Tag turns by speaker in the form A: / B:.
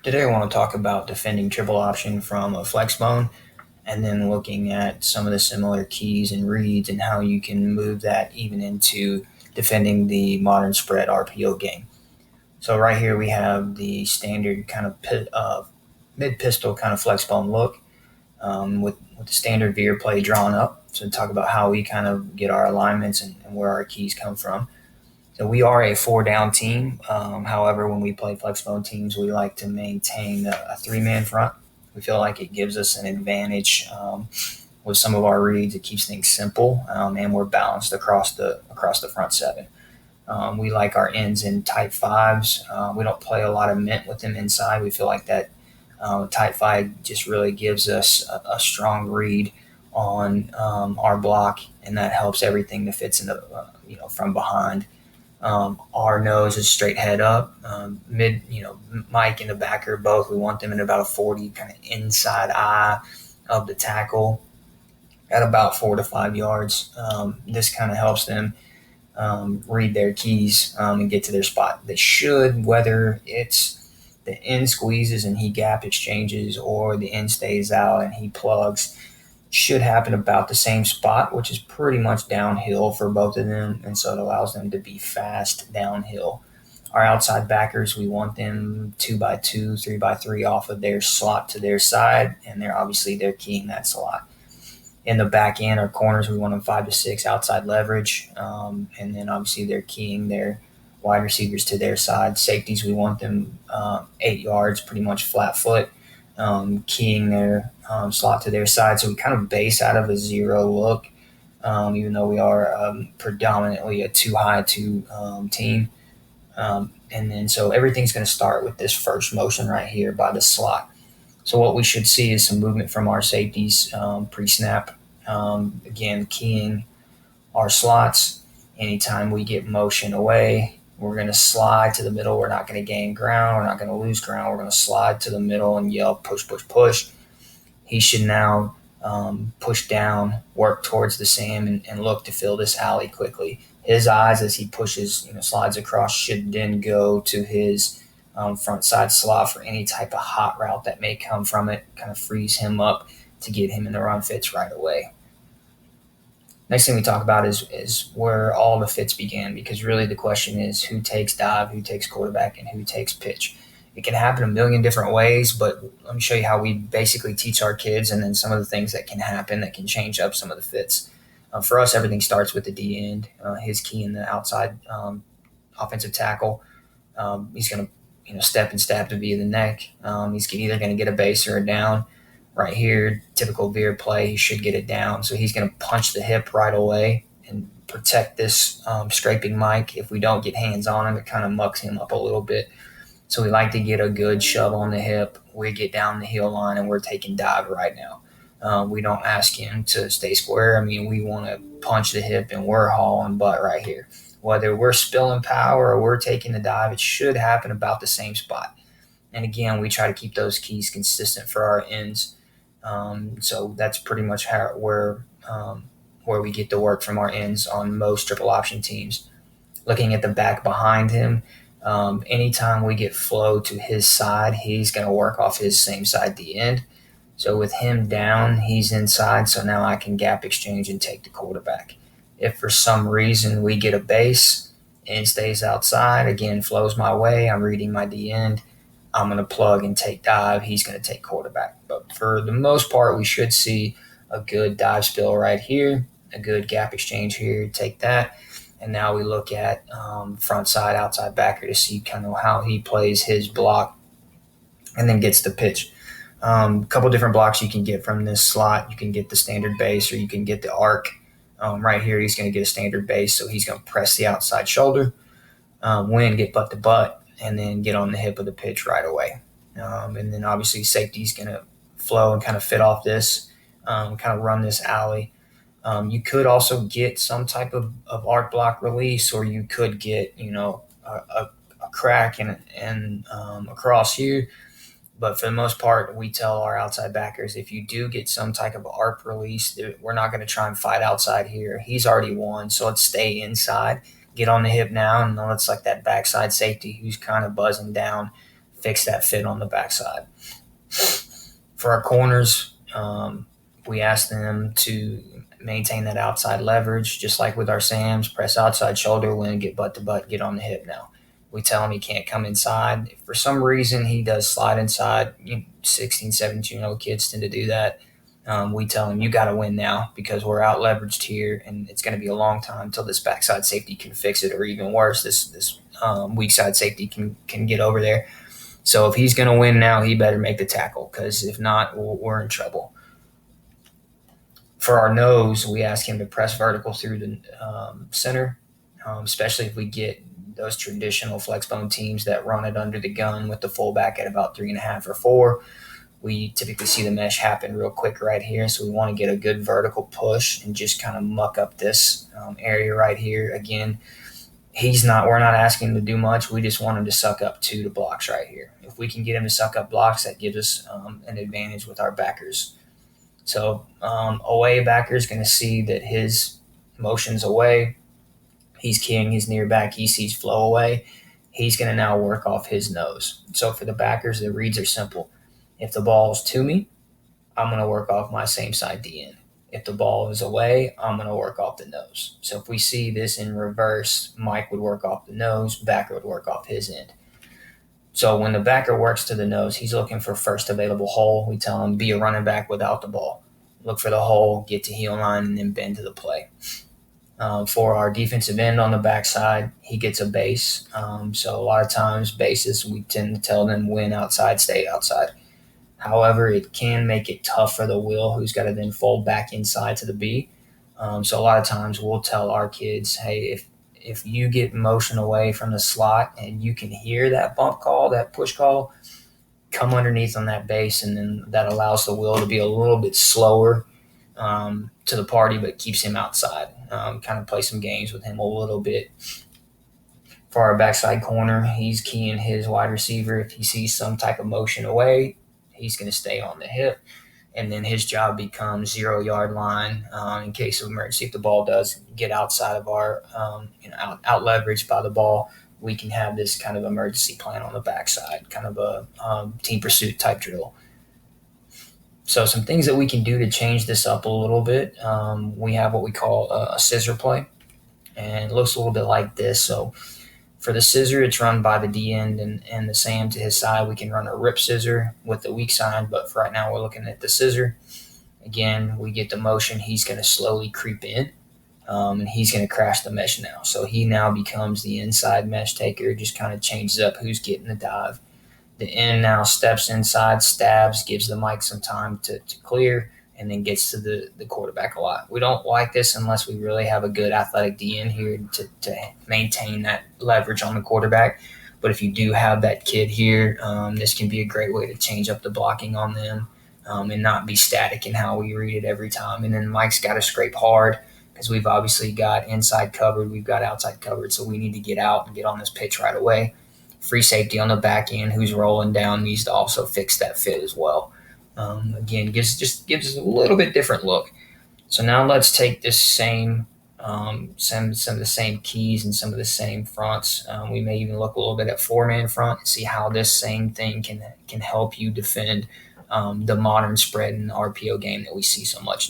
A: Today, I want to talk about defending triple option from a Flexbone and then looking at some of the similar keys and reads and how you can move that even into defending the modern spread RPO game. So, right here, we have the standard kind of mid pistol kind of Flexbone look with the standard veer play drawn up. So, talk about how we kind of get our alignments and where our keys come from. So we are a four down team. However, when we play flexbone teams, we like to maintain a three-man front. We feel like it gives us an advantage with some of our reads. It keeps things simple, and we're balanced across the front seven. We like our ends in tight fives. We don't play a lot of mint with them inside. We feel like that tight five just really gives us a strong read on our block, and that helps everything that fits in the from behind. Our nose is straight head up. Mike and the backer both. We want them in about a 40 kind of inside eye of the tackle at about 4 to 5 yards. This kind of helps them read their keys and get to their spot. They should, whether it's the end squeezes and he gap exchanges or the end stays out and he plugs, should happen about the same spot, which is pretty much downhill for both of them. And so it allows them to be fast downhill. Our outside backers, we want them 2x2, 3x3 off of their slot to their side, and they're keying that slot. In the back end, our corners, we want them 5 to 6 outside leverage, and then obviously they're keying their wide receivers to their side. Safeties, we want them 8 yards, pretty much flat foot, keying their slot to their side. So we kind of base out of a zero look, even though we are predominantly a too high two team. And then so everything's going to start with this first motion right here by the slot. So what we should see is some movement from our safeties pre-snap. Again, keying our slots. Anytime we get motion away, we're going to slide to the middle. We're not going to gain ground. We're not going to lose ground. We're going to slide to the middle and yell, push, push, push. He should now push down, work towards the Sam, and look to fill this alley quickly. His eyes, as he pushes, slides across, should then go to his front side slot for any type of hot route that may come from it, kind of frees him up to get him in the run fits right away. Next thing we talk about is where all the fits began, because really the question is who takes dive, who takes quarterback, and who takes pitch. It can happen a million different ways, but let me show you how we basically teach our kids and then some of the things that can happen that can change up some of the fits. For us, everything starts with the D end, his key in the outside offensive tackle. He's going to step and stab to via the neck. He's either going to get a base or a down. Right here, typical veer play, he should get it down. So he's going to punch the hip right away and protect this scraping mic. If we don't get hands on him, it kind of mucks him up a little bit. So we like to get a good shove on the hip. We get down the heel line, and we're taking dive right now. We don't ask him to stay square. I mean, we want to punch the hip, and we're hauling butt right here. Whether we're spilling power or we're taking the dive, it should happen about the same spot. And again, we try to keep those keys consistent for our ends. So that's pretty much where we get the work from our ends on most triple option teams. Looking at the back behind him, anytime we get flow to his side, he's going to work off his same side, the end. So with him down, he's inside. So now I can gap exchange and take the quarterback. If for some reason we get a base and stays outside, again, flows my way, I'm reading my D end, I'm going to plug and take dive. He's going to take quarterback. But for the most part, we should see a good dive spill right here, a good gap exchange here, take that. And now we look at front side, outside backer to see kind of how he plays his block and then gets the pitch. A couple different blocks you can get from this slot. You can get the standard base or you can get the arc. Right here, he's going to get a standard base, so he's going to press the outside shoulder, get butt to butt, and then get on the hip of the pitch right away. And then obviously safety's going to flow and kind of fit off this, kind of run this alley. You could also get some type of arc block release, or you could get, a crack and across here. But for the most part, we tell our outside backers, if you do get some type of arc release, we're not going to try and fight outside here. He's already won, so let's stay inside. Get on the hip now, and let's like that backside safety who's kind of buzzing down, fix that fit on the backside. For our corners, we ask them to maintain that outside leverage, just like with our Sams, press outside shoulder when get butt to butt, get on the hip now. We tell him he can't come inside. If for some reason he does slide inside, 16, 17-year-old kids tend to do that. We tell him you got to win now because we're out leveraged here, and it's going to be a long time until this backside safety can fix it, or even worse, this weak side safety can get over there. So if he's going to win now, he better make the tackle, because if not, we're in trouble. For our nose, we ask him to press vertical through the center, especially if we get those traditional flexbone teams that run it under the gun with the fullback at about 3.5 or 4. We typically see the mesh happen real quick right here, so we want to get a good vertical push and just kind of muck up this area right here. Again, we're not asking him to do much. We just want him to suck up to the blocks right here. If we can get him to suck up blocks, that gives us an advantage with our backers. So away backer is going to see that his motion's away. He's keying his near back. He sees flow away. He's going to now work off his nose. So for the backers, the reads are simple. If the ball is to me, I'm going to work off my same side DN. If the ball is away, I'm going to work off the nose. So if we see this in reverse, Mike would work off the nose, backer would work off his end. So when the backer works to the nose, he's looking for first available hole. We tell him, be a running back without the ball. Look for the hole, get to heel line, and then bend to the play. For our defensive end on the backside, he gets a base. So a lot of times bases, we tend to tell them win outside, stay outside. However, it can make it tough for the will, who's got to then fold back inside to the B. So a lot of times we'll tell our kids, hey, if you get motion away from the slot and you can hear that bump call, that push call, come underneath on that base, and then that allows the will to be a little bit slower to the party, but keeps him outside. Kind of play some games with him a little bit. For our backside corner, he's keying his wide receiver. If he sees some type of motion away, he's going to stay on the hip, and then his job becomes 0-yard line in case of emergency. If the ball does get outside of our out leveraged by the ball, we can have this kind of emergency plan on the backside, kind of a team pursuit type drill. So some things that we can do to change this up a little bit. We have what we call a scissor play, and it looks a little bit like this. So for the scissor, it's run by the D end and the Sam to his side. We can run a rip scissor with the weak side, but for right now, we're looking at the scissor. Again, we get the motion. He's going to slowly creep in, and he's going to crash the mesh now. So he now becomes the inside mesh taker, just kind of changes up who's getting the dive. The end now steps inside, stabs, gives the Mike some time to clear, and then gets to the quarterback a lot. We don't like this unless we really have a good athletic DN here to maintain that leverage on the quarterback. But if you do have that kid here, this can be a great way to change up the blocking on them and not be static in how we read it every time. And then Mike's got to scrape hard because we've obviously got inside covered, we've got outside covered, so we need to get out and get on this pitch right away. Free safety on the back end who's rolling down needs to also fix that fit as well. Again, gives us a little bit different look. So now let's take this same some of the same keys and some of the same fronts. We may even look a little bit at 4-man front and see how this same thing can help you defend the modern spread and RPO game that we see so much now.